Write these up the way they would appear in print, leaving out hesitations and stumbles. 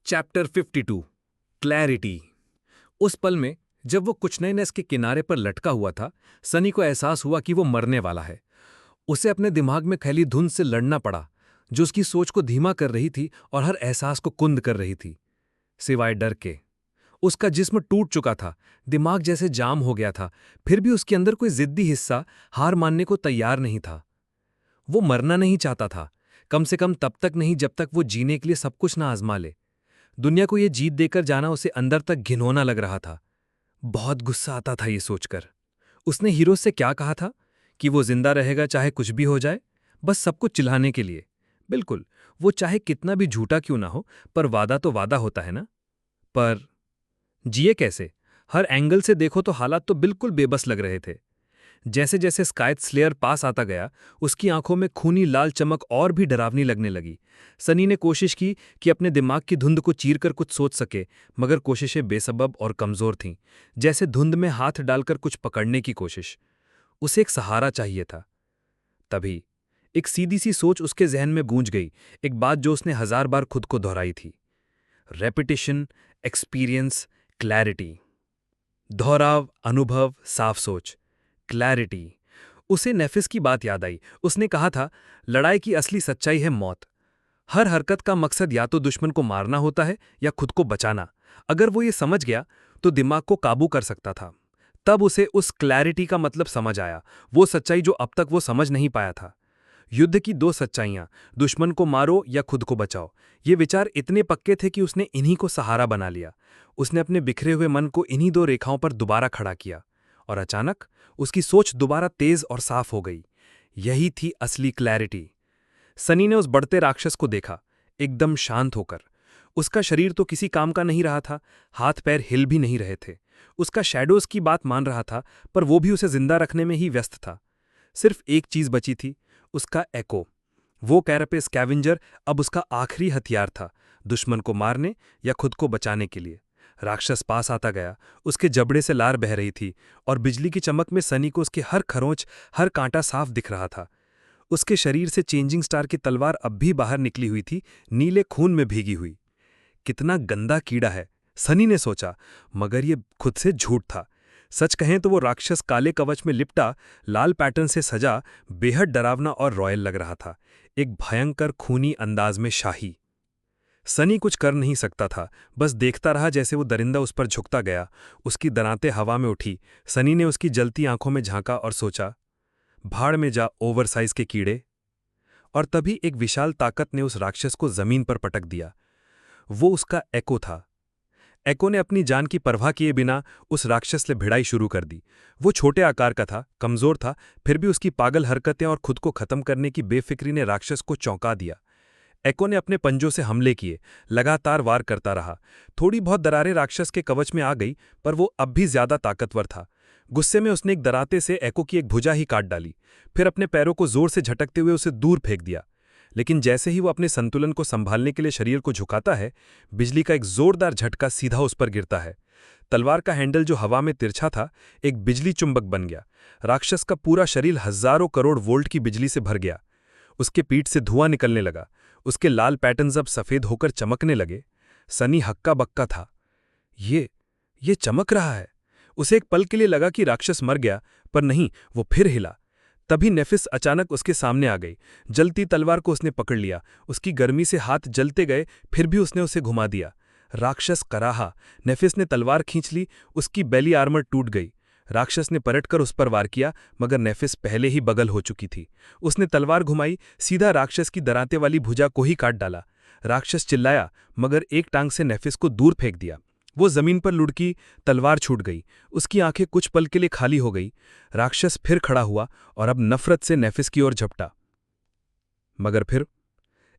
Chapter 52 clarity. उस पल में जब वो कुचनैनस के किनारे पर लटका हुआ था, सनी को एहसास हुआ कि वो मरने वाला है। उसे अपने दिमाग में फैली धुंध से लड़ना पड़ा, जो उसकी सोच को धीमा कर रही थी और हर एहसास को कुंद कर रही थी, सिवाय डर के। उसका जिस्म टूट चुका था, दिमाग जैसे जाम हो गया था, फिर भी उसके अंदर कोई जिद्दी हिस्सा हार मानने को तैयार नहीं था। वो मरना नहीं चाहता था, कम से कम तब तक नहीं जब तक वो जीने के लिए सब कुछ ना आजमा ले। दुनिया को ये जीत देकर जाना उसे अंदर तक घिनौना लग रहा था। बहुत गुस्सा आता था ये सोचकर। उसने हीरो से क्या कहा था कि वो जिंदा रहेगा चाहे कुछ भी हो जाए, बस सबको चिल्लाने के लिए। बिल्कुल, वो चाहे कितना भी झूठा क्यों ना हो, पर वादा तो वादा होता है ना। पर जिए कैसे? हर एंगल से देखो तो हालात तो बिल्कुल बेबस लग रहे थे। जैसे जैसे स्काइथ स्लेयर पास आता गया, उसकी आंखों में खूनी लाल चमक और भी डरावनी लगने लगी। सनी ने कोशिश की कि अपने दिमाग की धुंध को चीरकर कुछ सोच सके, मगर कोशिशें बेसबब और कमजोर थीं, जैसे धुंध में हाथ डालकर कुछ पकड़ने की कोशिश। उसे एक सहारा चाहिए था। तभी एक सीधी सी सोच उसके जहन में गूंज गई, एक बात जो उसने 1000 बार खुद को दोहराई थी। Repetition, experience, clarity. दोहराव, अनुभव, साफ सोच, क्लैरिटी। उसे नेफिस की बात याद आई। उसने कहा था, लड़ाई की असली सच्चाई है मौत। हर हरकत का मकसद या तो दुश्मन को मारना होता है या खुद को बचाना। अगर वो ये समझ गया तो दिमाग को काबू कर सकता था। तब उसे उस क्लैरिटी का मतलब समझ आया, वो सच्चाई जो अब तक वो समझ नहीं पाया था। युद्ध की दो सच्चाइयां, दुश्मन को मारो या खुद को बचाओ। ये विचार इतने पक्के थे कि उसने इन्हीं को सहारा बना लिया। उसने अपने बिखरे हुए मन को इन्हीं दो रेखाओं पर दोबारा खड़ा किया, और अचानक उसकी सोच दोबारा तेज और साफ हो गई। यही थी असली क्लैरिटी। सनी ने उस बढ़ते राक्षस को देखा, एकदम शांत होकर। उसका शरीर तो किसी काम का नहीं रहा था, हाथ पैर हिल भी नहीं रहे थे। उसका शैडोज की बात मान रहा था, पर वो भी उसे जिंदा रखने में ही व्यस्त था। सिर्फ एक चीज बची थी, उसका एको। वो कैरेपे स्कैवेंजर अब उसका आखिरी हथियार था, दुश्मन को मारने या खुद को बचाने के लिए। राक्षस पास आता गया, उसके जबड़े से लार बह रही थी, और बिजली की चमक में सनी को उसके हर खरोंच, हर कांटा साफ दिख रहा था। उसके शरीर से चेंजिंग स्टार की तलवार अब भी बाहर निकली हुई थी, नीले खून में भीगी हुई। कितना गंदा कीड़ा है, सनी ने सोचा, मगर ये खुद से झूठ था। सच कहें तो वो राक्षस काले कवच में लिपटा, लाल पैटर्न से सजा, बेहद डरावना और रॉयल लग रहा था, एक भयंकर खूनी अंदाज में शाही। सनी कुछ कर नहीं सकता था, बस देखता रहा जैसे वो दरिंदा उस पर झुकता गया। उसकी दरांतें हवा में उठी। सनी ने उसकी जलती आंखों में झांका और सोचा, भाड़ में जा ओवरसाइज के कीड़े। और तभी एक विशाल ताकत ने उस राक्षस को जमीन पर पटक दिया। वो उसका एको था। एको ने अपनी जान की परवाह किए बिना उस राक्षस से भिड़ाई शुरू कर दी। वो छोटे आकार का था, कमजोर था, फिर भी उसकी पागल हरकतें और खुद को खत्म करने की बेफिक्री ने राक्षस को चौंका दिया। एको ने अपने पंजों से हमले किए, लगातार वार करता रहा। थोड़ी बहुत दरारें राक्षस के कवच में आ गई, पर वो अब भी ज्यादा ताकतवर था। गुस्से में उसने एक दराते से एको की एक भुजा ही काट डाली, फिर अपने पैरों को जोर से झटकते हुए उसे दूर फेंक दिया। लेकिन जैसे ही वो अपने संतुलन को संभालने के लिए शरीर को झुकाता है, बिजली का एक जोरदार झटका सीधा उस पर गिरता है। तलवार का हैंडल जो हवा में तिरछा था, एक बिजली चुंबक बन गया। राक्षस का पूरा शरीर हजारों करोड़ वोल्ट की बिजली से भर गया। उसके पीठ से धुआं निकलने लगा, उसके लाल पैटर्न्स अब सफेद होकर चमकने लगे। सनी हक्का बक्का था। ये चमक रहा है। उसे एक पल के लिए लगा कि राक्षस मर गया, पर नहीं, वो फिर हिला। तभी नेफिस अचानक उसके सामने आ गई। जलती तलवार को उसने पकड़ लिया। उसकी गर्मी से हाथ जलते गए, फिर भी उसने उसे घुमा दिया। राक्षस कराहा। नेफिस ने तलवार खींच ली, उसकी बेली आर्मर टूट गई। राक्षस ने पलटकर उस पर वार किया, मगर नेफिस पहले ही बगल हो चुकी थी। उसने तलवार घुमाई, सीधा राक्षस की दराते वाली भुजा को ही काट डाला। राक्षस चिल्लाया, मगर एक टांग से नेफिस को दूर फेंक दिया। वो जमीन पर लुढ़की, तलवार छूट गई। उसकी आंखें कुछ पल के लिए खाली हो गई। राक्षस फिर खड़ा हुआ और अब नफरत से नेफिस की ओर झपटा। मगर फिर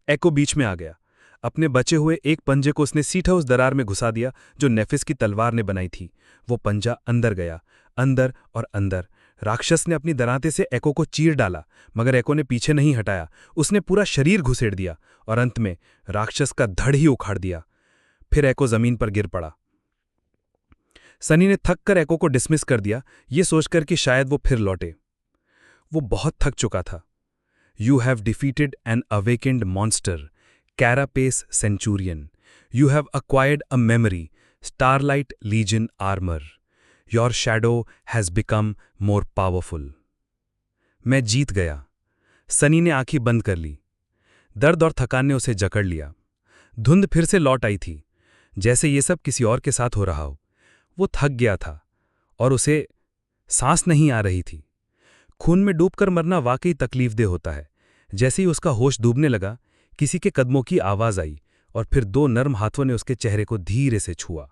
एको बीच में आ गया। अपने बचे हुए एक पंजे को उसने सीधा उस दरार में घुसा दिया जो नेफिस की तलवार ने बनाई थी। वो पंजा अंदर गया, अंदर और अंदर। राक्षस ने अपनी दराते से एको को चीर डाला, मगर एको ने पीछे नहीं हटाया। उसने पूरा शरीर घुसेड़ दिया और अंत में राक्षस का धड़ ही उखाड़ दिया। फिर एको जमीन पर गिर पड़ा। सनी ने थक कर एको को डिसमिस कर दिया, ये सोचकर कि शायद वो फिर लौटे। वो बहुत थक चुका था। You have defeated an awakened monster, carapace centurion. You have acquired a memory, Starlight Legion armor. Your shadow has become more powerful. मैं जीत गया। सनी ने आंखें बंद कर ली। दर्द और थकान ने उसे जकड़ लिया। धुंध फिर से लौट आई थी, जैसे ये सब किसी और के साथ हो रहा हो। वो थक गया था और उसे सांस नहीं आ रही थी। खून में डूबकर मरना वाकई तकलीफदेह होता है। जैसे ही उसका होश डूबने लगा, किसी के कदमों की आवाज आई और फिर दो नर्म हाथों ने उसके चेहरे को धीरे से छुआ।